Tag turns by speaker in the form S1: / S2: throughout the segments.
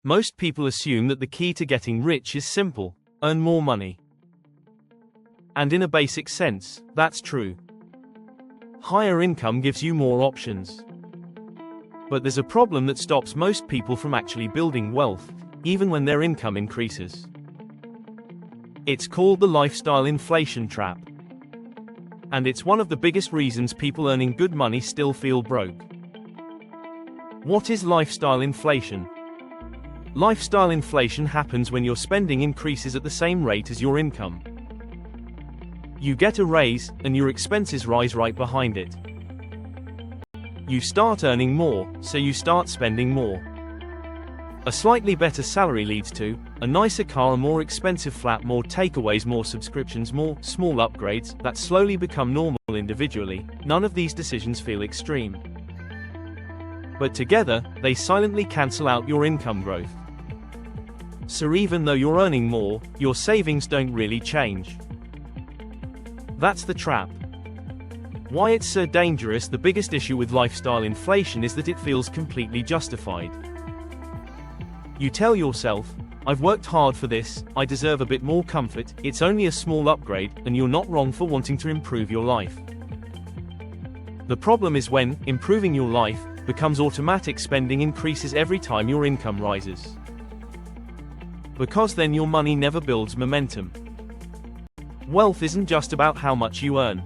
S1: Most people assume that the key to getting rich is simple: earn more money. And in a basic sense, that's true. Higher income gives you more options. But there's a problem that stops most people from actually building wealth, even when their income increases. It's called the lifestyle inflation trap. And it's one of the biggest reasons people earning good money still feel broke. What is lifestyle inflation? Lifestyle inflation happens when your spending increases at the same rate as your income. You get a raise, and your expenses rise right behind it. You start earning more, so you start spending more. A slightly better salary leads to a nicer car, a more expensive flat, more takeaways, more subscriptions, more small upgrades that slowly become normal individually. None of these decisions feel extreme. But together, they silently cancel out your income growth. So even though you're earning more, your savings don't really change. That's the trap. Why it's so dangerous. The biggest issue with lifestyle inflation is that it feels completely justified. You tell yourself, I've worked hard for this, I deserve a bit more comfort, it's only a small upgrade, and you're not wrong for wanting to improve your life. The problem is when improving your life becomes automatic. Spending increases every time your income rises. Because then your money never builds momentum. Wealth isn't just about how much you earn.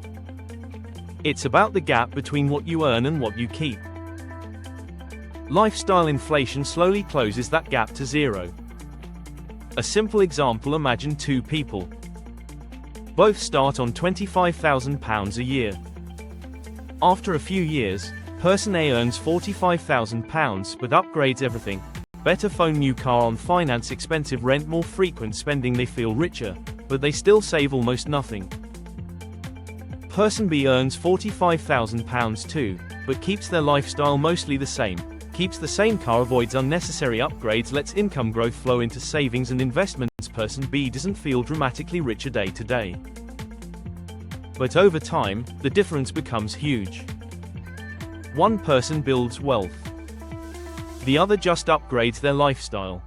S1: It's about the gap between what you earn and what you keep. Lifestyle inflation slowly closes that gap to zero. A simple example: imagine two people. Both start on £25,000 a year. After a few years, person A earns £45,000 but upgrades everything. Better phone, new car on finance, expensive rent, more frequent spending. They feel richer, but they still save almost nothing. Person B earns £45,000 too, but keeps their lifestyle mostly the same. Keeps the same car, avoids unnecessary upgrades, lets income growth flow into savings and investments. Person B doesn't feel dramatically richer day to day. But over time, the difference becomes huge. One person builds wealth. The other just upgrades their lifestyle.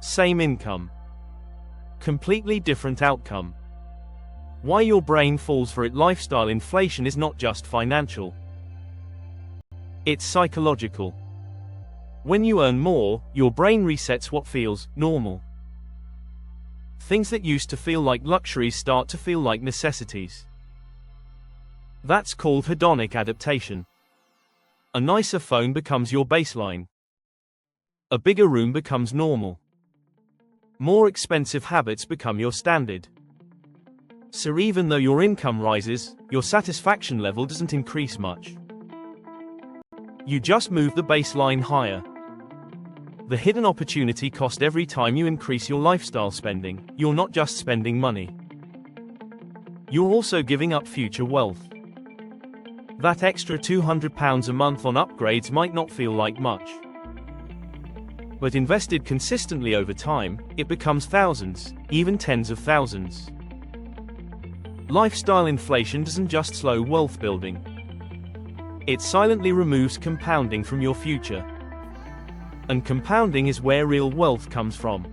S1: Same income. Completely different outcome. Why your brain falls for it. Lifestyle inflation is not just financial. It's psychological. When you earn more, your brain resets what feels normal. Things that used to feel like luxuries start to feel like necessities. That's called hedonic adaptation. A nicer phone becomes your baseline. A bigger room becomes normal. More expensive habits become your standard. So even though your income rises, your satisfaction level doesn't increase much. You just move the baseline higher. The hidden opportunity cost: every time you increase your lifestyle spending, you're not just spending money. You're also giving up future wealth. That extra £200 a month on upgrades might not feel like much. But invested consistently over time, it becomes thousands, even tens of thousands. Lifestyle inflation doesn't just slow wealth building. It silently removes compounding from your future. And compounding is where real wealth comes from.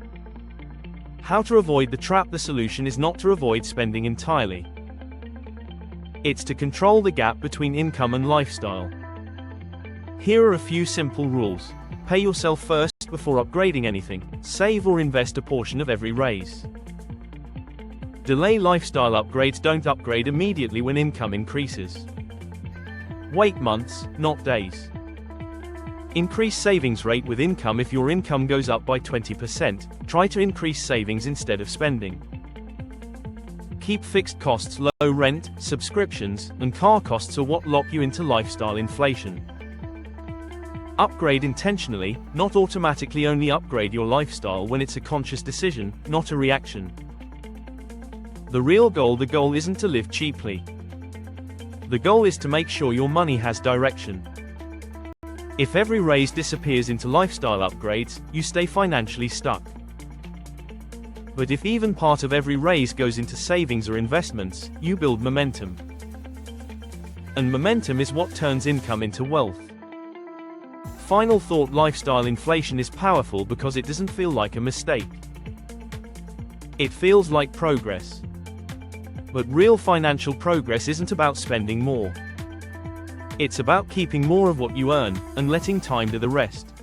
S1: How to avoid the trap? The solution is not to avoid spending entirely. It's to control the gap between income and lifestyle. Here are a few simple rules. Pay yourself first before upgrading anything. Save or invest a portion of every raise. Delay lifestyle upgrades. Don't upgrade immediately when income increases. Wait months, not days. Increase savings rate with income. If your income goes up by 20%, try to increase savings instead of spending. Keep fixed costs low. Rent, subscriptions, and car costs are what lock you into lifestyle inflation. Upgrade intentionally, not automatically. Only upgrade your lifestyle when it's a conscious decision, not a reaction. The real goal: the goal isn't to live cheaply. The goal is to make sure your money has direction. If every raise disappears into lifestyle upgrades, you stay financially stuck. But if even part of every raise goes into savings or investments, you build momentum. And momentum is what turns income into wealth. Final thought: lifestyle inflation is powerful because it doesn't feel like a mistake. It feels like progress. But real financial progress isn't about spending more. It's about keeping more of what you earn, and letting time do the rest.